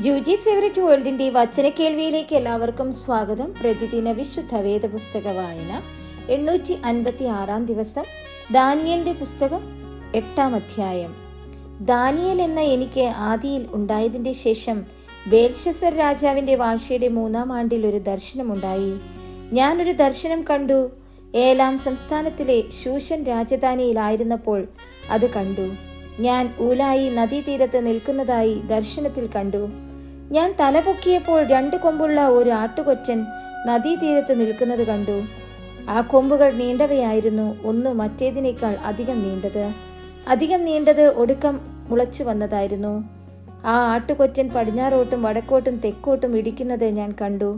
ജൂജീസ് favourite വേൾഡിന്റെ വചനക്കേൾവിയിലേക്ക് എല്ലാവർക്കും സ്വാഗതം. പ്രതിദിന വിശുദ്ധ വേദപുസ്തക വായന 856 ദിവസം. ദാനിയേലിന്റെ പുസ്തകം 8-ാം അധ്യായം. ദാനിയേൽ എന്ന എനിക്ക് ആദിയിൽ ഉണ്ടായതിന്റെ ശേഷം ബേൽഷസർ രാജാവിന്റെ വാഴ്ചയുടെ 3-ാം ആണ്ടിൽ ഒരു ദർശനമുണ്ടായി. ഞാനൊരു ദർശനം കണ്ടു. ഏലാം സംസ്ഥാനത്തിലെ ശൂഷൻ രാജധാനിയിലായിരുന്നപ്പോൾ അത് കണ്ടു. ഞാൻ ഊലായി നദീതീരത്ത് നിൽക്കുന്നതായി ദർശനത്തിൽ കണ്ടു. ഞാൻ തലപൊക്കിയപ്പോൾ 2 കൊമ്പുള്ള ഒരു ആട്ടുകൊറ്റൻ നദീതീരത്ത് നിൽക്കുന്നത് കണ്ടു. ആ കൊമ്പുകൾ നീണ്ടവയായിരുന്നു, ഒന്ന് മറ്റേതിനേക്കാൾ അധികം നീണ്ടത് ഒടുക്കം മുളച്ചു വന്നതായിരുന്നു. ആ ആട്ടുകൊറ്റൻ പടിഞ്ഞാറോട്ടും വടക്കോട്ടും തെക്കോട്ടും ഇടിക്കുന്നത് ഞാൻ കണ്ടു.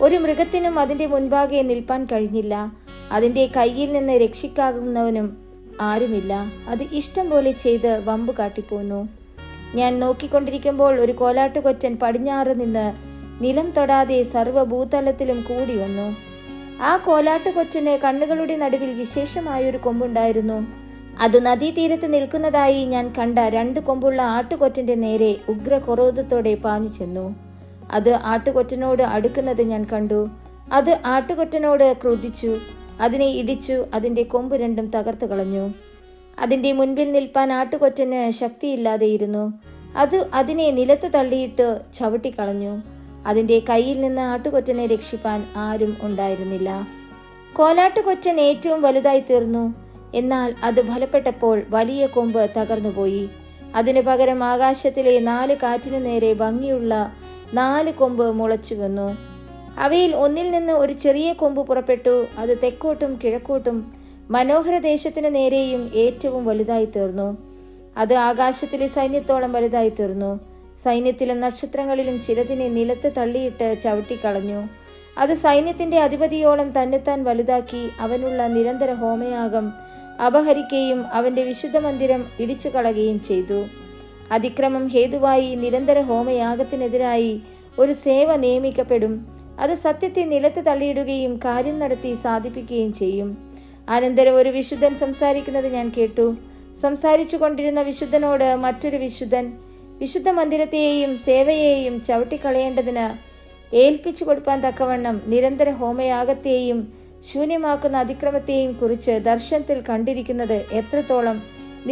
ഒരു മൃഗത്തിനും അതിന്റെ മുൻപാകെ നിൽപ്പാൻ കഴിഞ്ഞില്ല. അതിന്റെ കയ്യിൽ നിന്ന് രക്ഷിക്കാവുന്നവനും ആരുമില്ല. അത് ഇഷ്ടം പോലെ ചെയ്ത് വമ്പ് കാട്ടിപ്പോന്നു. ഞാൻ നോക്കിക്കൊണ്ടിരിക്കുമ്പോൾ ഒരു കോലാട്ടുകൊറ്റൻ പടിഞ്ഞാറ് നിന്ന് നിലം തൊടാതെ സർവ്വഭൂതലത്തിലും കൂടി വന്നു. ആ കോലാട്ടുകൊറ്റന് കണ്ണുകളുടെ നടുവിൽ വിശേഷമായൊരു കൊമ്പുണ്ടായിരുന്നു. അത് നദീതീരത്ത് നിൽക്കുന്നതായി ഞാൻ കണ്ട 2 കൊമ്പുള്ള ആട്ടുകൊറ്റന്റെ നേരെ ഉഗ്രക്രോധത്തോടെ പാഞ്ഞു ചെന്നു. അത് ആട്ടുകൊറ്റനോട് അടുക്കുന്നത് ഞാൻ കണ്ടു. അത് ആട്ടുകൊറ്റനോട് ക്രുദ്ധിച്ചു, അതിനെ ഇടിച്ചു, അതിന്റെ കൊമ്പ് 2 തകർത്തു കളഞ്ഞു. അതിന്റെ മുൻപിൽ നിൽപ്പാൻ ആട്ടുകൊറ്റന് ശക്തിയില്ലാതെയിരുന്നു. അത് അതിനെ നിലത്തു തള്ളിയിട്ട് ചവിട്ടിക്കളഞ്ഞു. അതിന്റെ കയ്യിൽ നിന്ന് ആട്ടുകൊറ്റനെ രക്ഷിപ്പാൻ ആരും ഉണ്ടായിരുന്നില്ല. കോലാട്ടുകൊറ്റൻ ഏറ്റവും വലുതായി തീർന്നു. എന്നാൽ അത് ബലപ്പെട്ടപ്പോൾ വലിയ കൊമ്പ് തകർന്നുപോയി. അതിനു പകരം ആകാശത്തിലെ 4 കാറ്റിനു നേരെ ഭംഗിയുള്ള 4 കൊമ്പ് മുളച്ചു വന്നു. അവയിൽ ഒന്നിൽ നിന്ന് ഒരു ചെറിയ കൊമ്പ് പുറപ്പെട്ടു. അത് തെക്കോട്ടും കിഴക്കോട്ടും മനോഹര ദേശത്തിനു നേരെയും ഏറ്റവും വലുതായി തീർന്നു. അത് ആകാശത്തിലെ സൈന്യത്തോളം വലുതായി തീർന്നു. സൈന്യത്തിലും നക്ഷത്രങ്ങളിലും ചിലതിനെ നിലത്ത് തള്ളിയിട്ട് ചവിട്ടിക്കളഞ്ഞു. അത് സൈന്യത്തിന്റെ അധിപതിയോളം തന്നെത്താൻ വലുതാക്കി അവനുള്ള നിരന്തര ഹോമയാഗം അപഹരിക്കുകയും അവന്റെ വിശുദ്ധ മന്ദിരം ഇടിച്ചു കളയുകയും ചെയ്തു. അതിക്രമം ഹേതുവായി നിരന്തര ഹോമയാഗത്തിനെതിരായി ഒരു സേവ നിയമിക്കപ്പെടും. അത് സത്യത്തെ നിലത്ത് തള്ളിയിടുകയും കാര്യം നടത്തി സാധിപ്പിക്കുകയും ചെയ്യും. അനന്തരം ഒരു വിശുദ്ധൻ സംസാരിക്കുന്നത് ഞാൻ കേട്ടു. സംസാരിച്ചു കൊണ്ടിരുന്ന വിശുദ്ധനോട് മറ്റൊരു വിശുദ്ധൻ, വിശുദ്ധ മന്ദിരത്തെയും സേവയെയും ചവിട്ടിക്കളയേണ്ടതിന് ഏൽപ്പിച്ചു കൊടുപ്പാൻ തക്കവണ്ണം നിരന്തര ഹോമയാഗത്തെയും ശൂന്യമാക്കുന്ന അതിക്രമത്തെയും കുറിച്ച് ദർശനത്തിൽ കണ്ടിരിക്കുന്നത് എത്രത്തോളം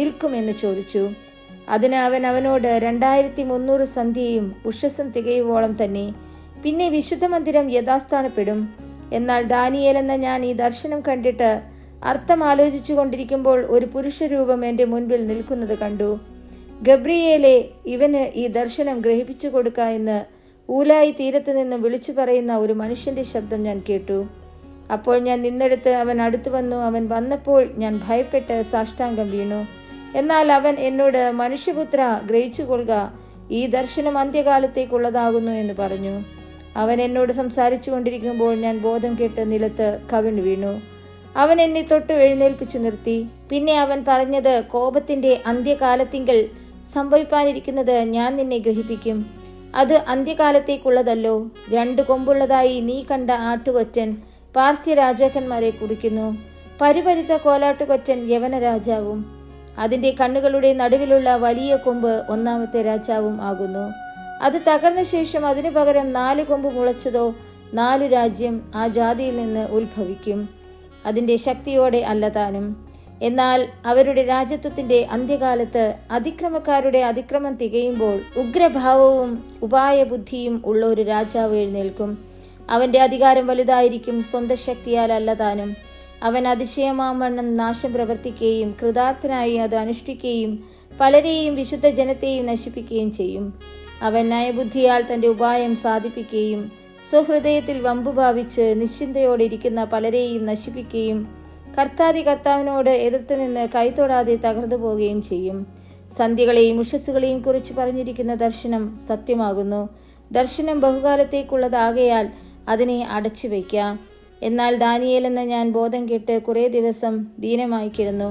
നിൽക്കുമെന്ന് ചോദിച്ചു. അതിന് അവൻ അവനോട് 2300 സന്ധ്യയും ഉഷസ്സും തികയുവോളം തന്നെ. പിന്നെ വിശുദ്ധ മന്ദിരം യഥാസ്ഥാനപ്പെടും. എന്നാൽ ദാനിയേൽ എന്ന ഞാൻ ഈ ദർശനം കണ്ടിട്ട് അർത്ഥം ആലോചിച്ചു കൊണ്ടിരിക്കുമ്പോൾ ഒരു പുരുഷരൂപം എൻ്റെ മുൻപിൽ നിൽക്കുന്നത് കണ്ടു. ഗബ്രിയേലെ, ഇവന് ഈ ദർശനം ഗ്രഹിപ്പിച്ചു കൊടുക്ക എന്ന് ഊലായി തീരത്ത് നിന്ന് വിളിച്ചു പറയുന്ന ഒരു മനുഷ്യന്റെ ശബ്ദം ഞാൻ കേട്ടു. അപ്പോൾ ഞാൻ നിന്നെടുത്ത് അവൻ അടുത്തു വന്നു. അവൻ വന്നപ്പോൾ ഞാൻ ഭയപ്പെട്ട് സാഷ്ടാംഗം വീണു. എന്നാൽ അവൻ എന്നോട്, മനുഷ്യപുത്ര, ഗ്രഹിച്ചു കൊള്ളുക, ഈ ദർശനം അന്ത്യകാലത്തേക്കുള്ളതാകുന്നു എന്ന് പറഞ്ഞു. അവൻ എന്നോട് സംസാരിച്ചു കൊണ്ടിരിക്കുമ്പോൾ ഞാൻ ബോധം കെട്ട് നിലത്ത് കവിണ്ണു വീണു. അവൻ എന്നെ തൊട്ട് എഴുന്നേൽപ്പിച്ചു നിർത്തി. പിന്നെ അവൻ പറഞ്ഞത്, കോപത്തിന്റെ അന്ത്യകാലത്തിങ്കൽ സംഭവിപ്പാനിരിക്കുന്നത് ഞാൻ നിന്നെ ഗ്രഹിപ്പിക്കും. അത് അന്ത്യകാലത്തേക്കുള്ളതല്ലോ. 2 കൊമ്പുള്ളതായി നീ കണ്ട ആട്ടുകൊറ്റൻ പാർസ്യ രാജാക്കന്മാരെ കുറിക്കുന്നു. പരിപരുത്ത കോലാട്ടുകൊറ്റൻ യവന രാജാവും അതിന്റെ കണ്ണുകളുടെ നടുവിലുള്ള വലിയ കൊമ്പ് 1-ാമത്തെ രാജാവും ആകുന്നു. അത് തകർന്ന ശേഷം അതിനു പകരം 4 കൊമ്പ് മുളച്ചതോ 4 രാജ്യം ആ ജാതിയിൽ നിന്ന് ഉത്ഭവിക്കും. അതിന്റെ ശക്തിയോടെ അല്ലതാനും. എന്നാൽ അവരുടെ രാജ്യത്വത്തിന്റെ അന്ത്യകാലത്ത് അതിക്രമക്കാരുടെ അതിക്രമം തികയുമ്പോൾ ഉഗ്രഭാവവും ഉപായബുദ്ധിയും ഉള്ള ഒരു രാജാവ് എഴുന്നേൽക്കും. അവന്റെ അധികാരം വലുതായിരിക്കും, സ്വന്തം ശക്തിയാൽ അല്ലതാനും. അവൻ അതിശയമാവണ്ണം നാശം പ്രവർത്തിക്കുകയും കൃതാർത്ഥനായി അത് അനുഷ്ഠിക്കുകയും പലരെയും വിശുദ്ധ ജനത്തെയും നശിപ്പിക്കുകയും ചെയ്യും. അവൻ ന്യായബുദ്ധിയാൽ തന്റെ ഉപായം സാധിപ്പിക്കുകയും സ്വഹൃദയത്തിൽ വമ്പു ഭാവിച്ച് നിശ്ചിന്തയോടെ ഇരിക്കുന്ന പലരെയും നശിപ്പിക്കുകയും കർത്താവിനോട് എതിർത്തുനിന്ന് കൈതൊടാതെ തകർന്നു പോവുകയും ചെയ്യും. സന്ധ്യകളെയും ഉഷസ്സുകളെയും കുറിച്ച് പറഞ്ഞിരിക്കുന്ന ദർശനം സത്യമാകുന്നു. ദർശനം ബഹുകാലത്തേക്കുള്ളതാകയാൽ അതിനെ അടച്ചു വയ്ക്കാം. എന്നാൽ ദാനിയേൽ എന്ന ഞാൻ ബോധം കെട്ട് കുറേ ദിവസം ദീനമായി കിടന്നു.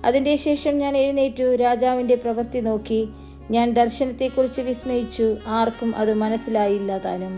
അതിന്റെ ശേഷം ഞാൻ എഴുന്നേറ്റു രാജാവിന്റെ പ്രവൃത്തി നോക്കി. ഞാൻ ദർശനത്തെക്കുറിച്ച് വിസ്മയിച്ചു. ആർക്കും അത് മനസ്സിലായില്ല താനും.